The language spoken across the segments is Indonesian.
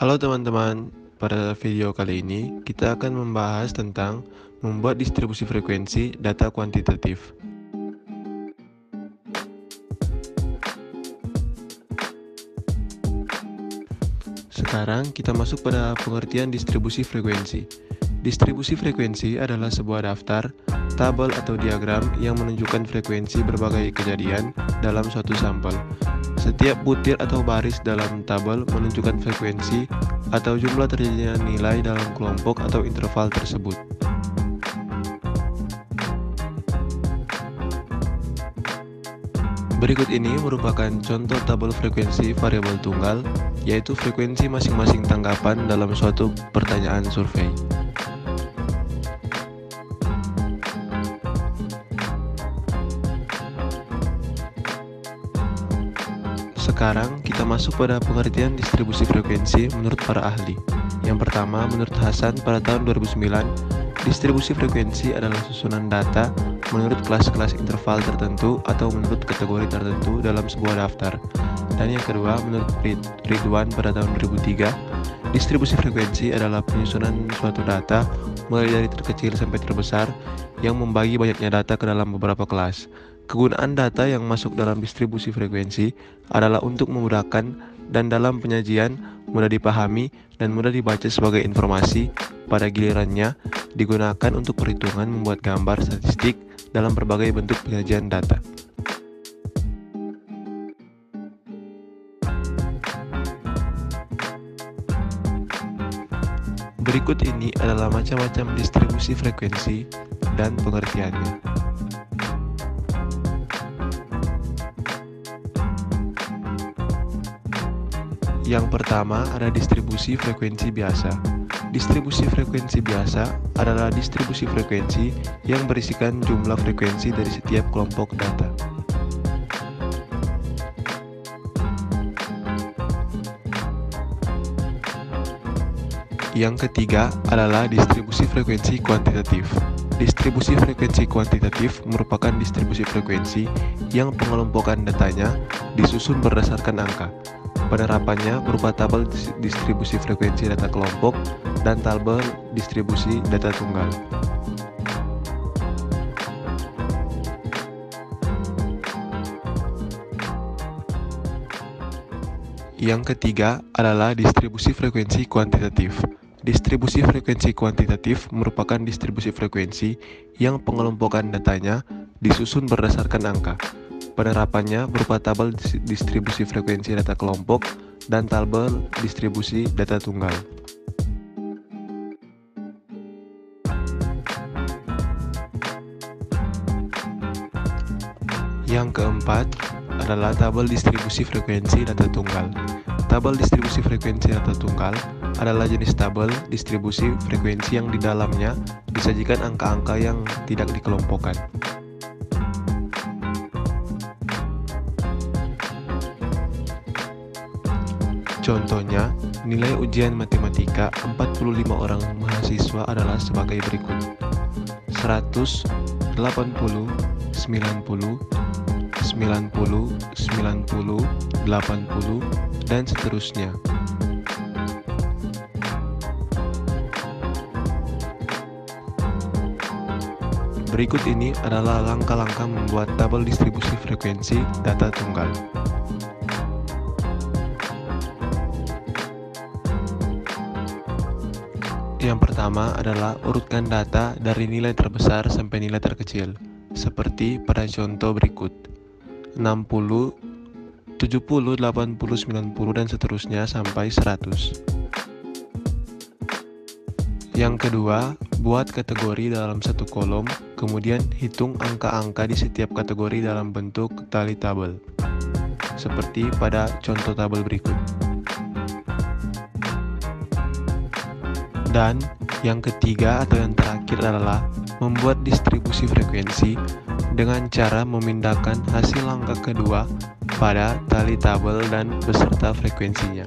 Halo teman-teman, pada video kali ini kita akan membahas tentang membuat distribusi frekuensi data kuantitatif. Sekarang kita masuk pada pengertian distribusi frekuensi. Distribusi frekuensi adalah sebuah daftar, tabel atau diagram yang menunjukkan frekuensi berbagai kejadian dalam suatu sampel. Setiap butir atau baris dalam tabel menunjukkan frekuensi atau jumlah terjadinya nilai dalam kelompok atau interval tersebut. Berikut ini merupakan contoh tabel frekuensi variabel tunggal, yaitu frekuensi masing-masing tanggapan dalam suatu pertanyaan survei. Sekarang kita masuk pada pengertian distribusi frekuensi menurut para ahli. Yang pertama, menurut Hasan pada tahun 2009, distribusi frekuensi adalah susunan data menurut kelas-kelas interval tertentu atau menurut kategori tertentu dalam sebuah daftar. Dan yang kedua, menurut Ridwan pada tahun 2003, distribusi frekuensi adalah penyusunan suatu data mulai dari terkecil sampai terbesar yang membagi banyaknya data ke dalam beberapa kelas. Kegunaan data yang masuk dalam distribusi frekuensi adalah untuk memudahkan dan dalam penyajian mudah dipahami dan mudah dibaca sebagai informasi. Pada gilirannya digunakan untuk perhitungan membuat gambar statistik dalam berbagai bentuk penyajian data. Berikut ini adalah macam-macam distribusi frekuensi dan pengertiannya. Yang pertama ada distribusi frekuensi biasa. Distribusi frekuensi biasa adalah distribusi frekuensi yang berisikan jumlah frekuensi dari setiap kelompok data. Yang ketiga adalah distribusi frekuensi kuantitatif. Distribusi frekuensi kuantitatif merupakan distribusi frekuensi yang pengelompokan datanya disusun berdasarkan angka. Penerapannya berupa tabel distribusi frekuensi data kelompok dan tabel distribusi data tunggal. Yang ketiga adalah distribusi frekuensi kuantitatif. Distribusi frekuensi kuantitatif merupakan distribusi frekuensi yang pengelompokan datanya disusun berdasarkan angka. Penerapannya berupa tabel distribusi frekuensi data kelompok dan tabel distribusi data tunggal. Yang keempat adalah tabel distribusi frekuensi data tunggal. Tabel distribusi frekuensi data tunggal adalah jenis tabel distribusi frekuensi yang di dalamnya disajikan angka-angka yang tidak dikelompokkan. Contohnya, nilai ujian matematika 45 orang mahasiswa adalah sebagai berikut: 100, 80, 90, 90, 90, 80, dan seterusnya. Berikut ini adalah langkah-langkah membuat tabel distribusi frekuensi data tunggal. Yang pertama adalah urutkan data dari nilai terbesar sampai nilai terkecil, seperti pada contoh berikut: 60, 70, 80, 90, dan seterusnya sampai 100. Yang kedua, buat kategori dalam satu kolom, kemudian hitung angka-angka di setiap kategori dalam bentuk tali tabel, seperti pada contoh tabel berikut. Dan yang ketiga atau yang terakhir adalah membuat distribusi frekuensi dengan cara memindahkan hasil langkah kedua pada tali tabel dan beserta frekuensinya.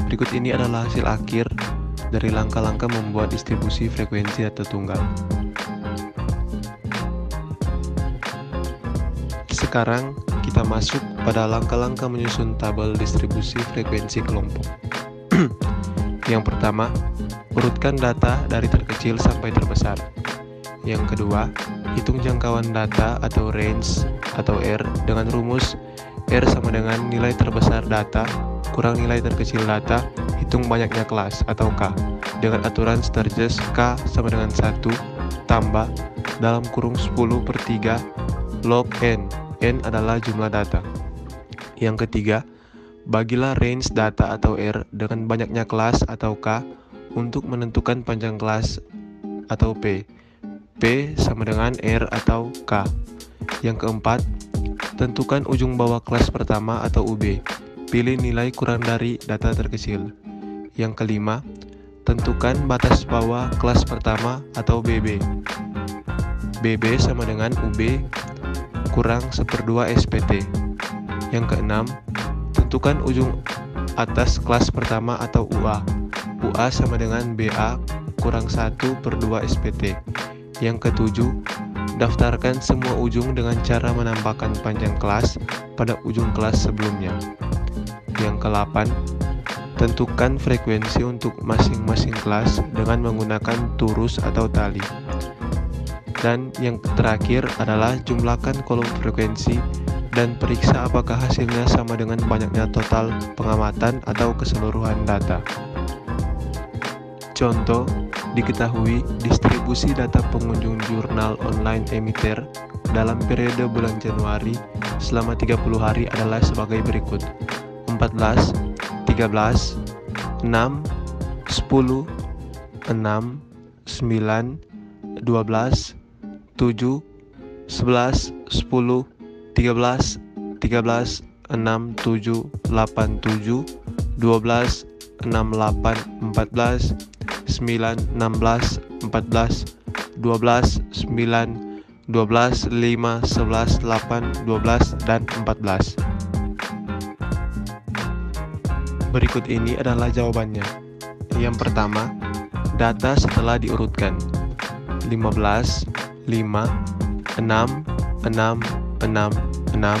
Berikut ini adalah hasil akhir dari langkah-langkah membuat distribusi frekuensi data tunggal. Sekarang kita masuk pada langkah-langkah menyusun tabel distribusi frekuensi kelompok. Yang pertama, urutkan data dari terkecil sampai terbesar. Yang kedua, hitung jangkauan data atau range atau R dengan rumus R sama dengan nilai terbesar data kurang nilai terkecil data, hitung banyaknya kelas atau K, dengan aturan Sturges K sama dengan 1 tambah dalam kurung 10/3 log N. N adalah jumlah data. Yang ketiga, bagilah range data atau R dengan banyaknya kelas atau K untuk menentukan panjang kelas atau P. P sama dengan R atau K. Yang keempat, tentukan ujung bawah kelas pertama atau UB. Pilih nilai kurang dari data terkecil. Yang kelima, tentukan batas bawah kelas pertama atau BB. BB sama dengan UB kurang 1/2 SPT. Yang keenam, tentukan ujung atas kelas pertama atau UA. UA sama dengan BA kurang 1/2 SPT. Yang ketujuh, daftarkan semua ujung dengan cara menambahkan panjang kelas pada ujung kelas sebelumnya. Yang ke-8, tentukan frekuensi untuk masing-masing kelas dengan menggunakan turus atau tali. Dan yang terakhir adalah jumlahkan kolom frekuensi dan periksa apakah hasilnya sama dengan banyaknya total pengamatan atau keseluruhan data. Contoh, diketahui distribusi data pengunjung jurnal online Emiter dalam periode bulan Januari selama 30 hari adalah sebagai berikut: 14, 13, 6, 10, 6, 9, 12, 7, 11, 10, 13, 13, 6, 7, 8, 7, 12, 6, 8, 14, 9, 16, 14, 12, 9, 12, 5, 11, 8, 12, dan 14. Berikut ini adalah jawabannya. Yang pertama, data setelah diurutkan: 15, 5, 6, 6, 6, 6,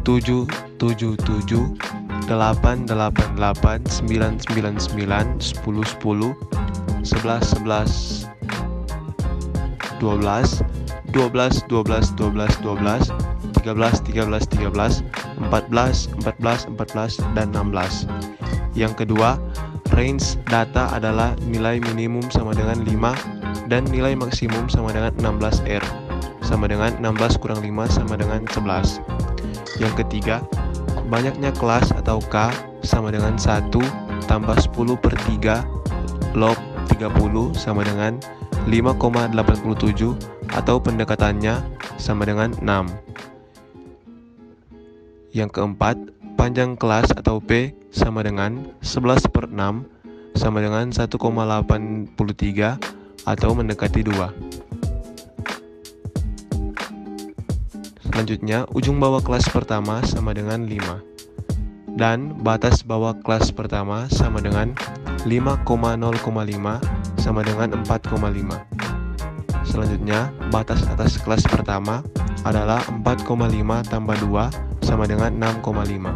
7, 7, 7, 8, 8, 8, 9, 9, 9, 10, 10, 11, 11, 12, 12, 12, 12, 12, 13, 13, 13, 14, 14, 14, dan 16. Yang kedua, range data adalah nilai minimum sama dengan 5 dan nilai maksimum sama dengan 16R, sama dengan 16 kurang 5 sama dengan 11. Yang ketiga, banyaknya kelas atau K sama dengan 1 tambah 10/3 log 30 sama dengan 5,87 atau pendekatannya sama dengan 6. Yang keempat, panjang kelas atau P sama dengan 11/6 sama dengan 1,83 atau mendekati 2. Selanjutnya, ujung bawah kelas pertama sama dengan 5. Dan batas bawah kelas pertama sama dengan 5,0,5 sama dengan 4,5. Selanjutnya, batas atas kelas pertama adalah 4,5 tambah 2 sama dengan 6,5.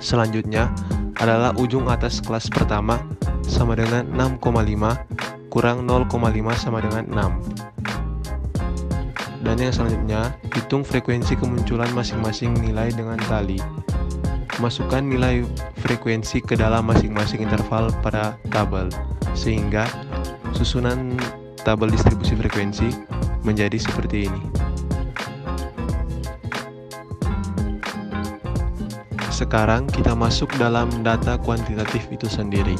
Selanjutnya adalah ujung atas kelas pertama sama dengan 6,5 kurang 0,5 sama dengan 6. Dan yang selanjutnya, hitung frekuensi kemunculan masing-masing nilai dengan tali. Masukkan nilai frekuensi ke dalam masing-masing interval pada tabel, sehingga susunan tabel distribusi frekuensi menjadi seperti ini. Sekarang kita masuk dalam data kuantitatif itu sendiri.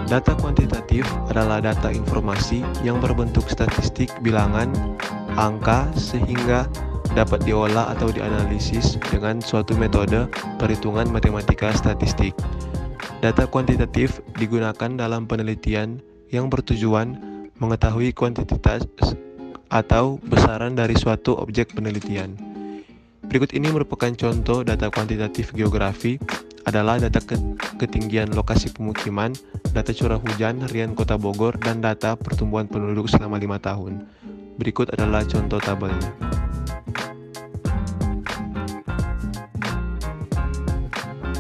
Data kuantitatif adalah data informasi yang berbentuk statistik bilangan, angka, sehingga dapat diolah atau dianalisis dengan suatu metode perhitungan matematika statistik. Data kuantitatif digunakan dalam penelitian yang bertujuan mengetahui kuantitas atau besaran dari suatu objek penelitian. Berikut ini merupakan contoh data kuantitatif geografi adalah data ketinggian lokasi pemukiman, data curah hujan harian Kota Bogor, dan data pertumbuhan penduduk selama 5 tahun. Berikut adalah contoh tabelnya.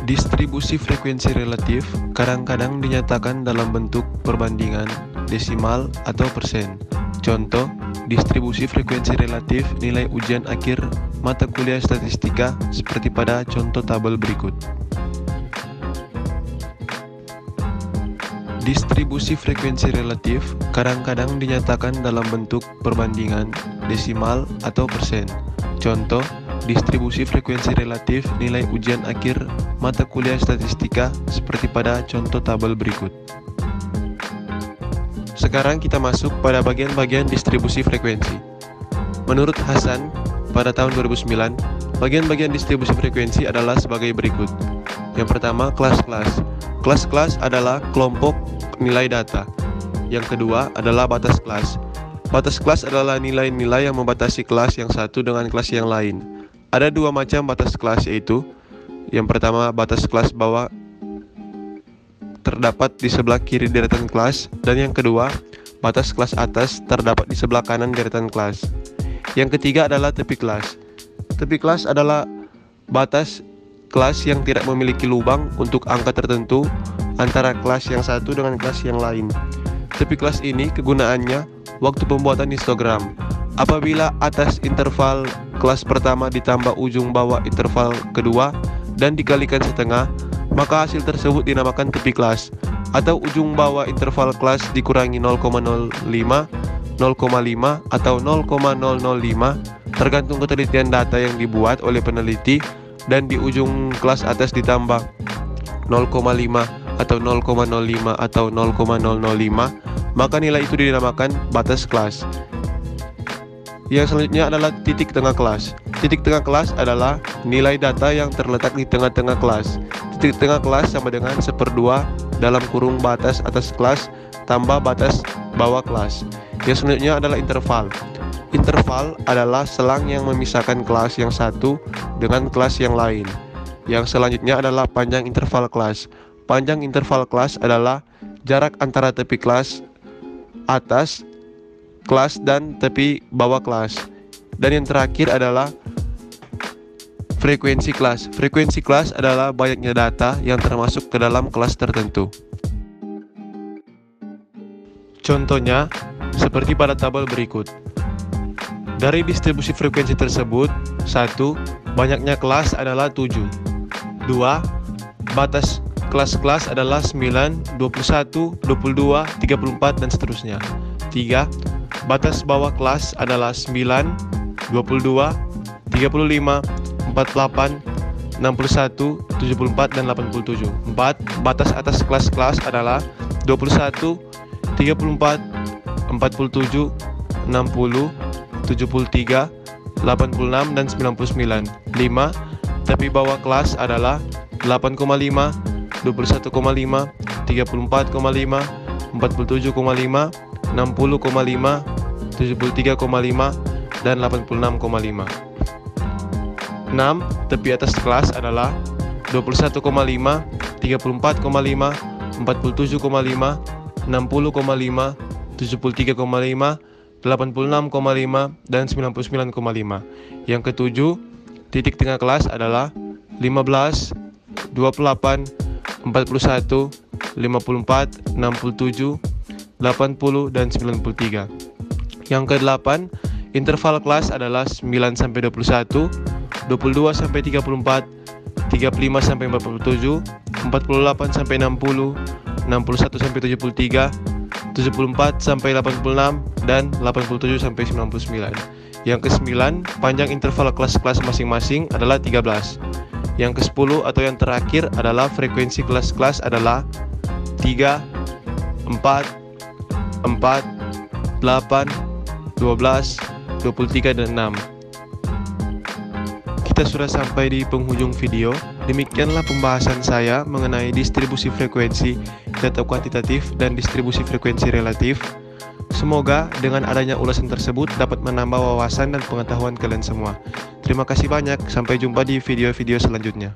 Distribusi frekuensi relatif kadang-kadang dinyatakan dalam bentuk perbandingan, desimal, atau persen. Contoh, distribusi frekuensi relatif nilai ujian akhir mata kuliah statistika seperti pada contoh tabel berikut. Distribusi frekuensi relatif kadang-kadang dinyatakan dalam bentuk perbandingan, desimal, atau persen. Contoh, distribusi frekuensi relatif nilai ujian akhir mata kuliah statistika seperti pada contoh tabel berikut. Sekarang kita masuk pada bagian-bagian distribusi frekuensi. Menurut Hasan, pada tahun 2009, bagian-bagian distribusi frekuensi adalah sebagai berikut. Yang pertama, kelas-kelas. Kelas-kelas adalah kelompok nilai data. Yang kedua adalah batas kelas. Batas kelas adalah nilai-nilai yang membatasi kelas yang satu dengan kelas yang lain. Ada dua macam batas kelas, yaitu yang pertama, batas kelas bawah terdapat di sebelah kiri deretan kelas, dan yang kedua, batas kelas atas terdapat di sebelah kanan deretan kelas. Yang ketiga adalah tepi kelas. Tepi kelas adalah batas kelas yang tidak memiliki lubang untuk angka tertentu antara kelas yang satu dengan kelas yang lain. Tepi kelas ini kegunaannya waktu pembuatan histogram. Apabila atas interval kelas pertama ditambah ujung bawah interval kedua dan dikalikan setengah, maka hasil tersebut dinamakan tepi kelas. Atau ujung bawah interval kelas dikurangi 0,05, 0,5 atau 0,005 tergantung ketelitian data yang dibuat oleh peneliti, dan di ujung kelas atas ditambah 0,5 atau 0,05 atau 0,005, maka nilai itu dinamakan batas kelas. Yang selanjutnya adalah titik tengah kelas. Titik tengah kelas adalah nilai data yang terletak di tengah-tengah kelas. Titik tengah kelas sama dengan 1/2 dalam kurung batas atas kelas tambah batas bawah kelas. Yang selanjutnya adalah interval. Interval adalah selang yang memisahkan kelas yang satu dengan kelas yang lain. Yang selanjutnya adalah panjang interval kelas. Panjang interval kelas adalah jarak antara tepi kelas atas kelas dan tepi bawah kelas. Dan yang terakhir adalah frekuensi kelas. Frekuensi kelas adalah banyaknya data yang termasuk ke dalam kelas tertentu. Contohnya, seperti pada tabel berikut. Dari distribusi frekuensi tersebut, 1. Banyaknya kelas adalah 7. 2. Batas kelas-kelas adalah 9, 21, 22, 34, dan seterusnya. 3. Batas bawah kelas adalah 9, 22, 35, 48, 61, 74, dan 87. 4. Batas atas kelas-kelas adalah 21, 34, 47, 60, 73, 86, dan 99. 5. Tepi bawah kelas adalah 8,5, 21,5, 34,5, 47,5, 60,5, 73,5, dan 86,5. 6. Tepi atas kelas adalah 21,5, 34,5, 47,5, 60,5, 73,5, 86,5, dan 99,5. Yang ketujuh, titik tengah kelas adalah 15, 28, 41, 54, 67, 80, dan 93. Yang kedelapan, interval kelas adalah 9 sampai 21, 22 sampai 34, 35 sampai 47, 48 sampai 60, 61 sampai 73, 74 sampai 86, dan 87 sampai 99. Yang ke-9, panjang interval kelas-kelas masing-masing adalah 13. Yang ke-10 atau yang terakhir adalah frekuensi kelas-kelas adalah 3, 4, 4, 8, 12, 23, dan 6. Kita sudah sampai di penghujung video. Demikianlah pembahasan saya mengenai distribusi frekuensi data kuantitatif dan distribusi frekuensi relatif. Semoga dengan adanya ulasan tersebut dapat menambah wawasan dan pengetahuan kalian semua. Terima kasih banyak, sampai jumpa di video-video selanjutnya.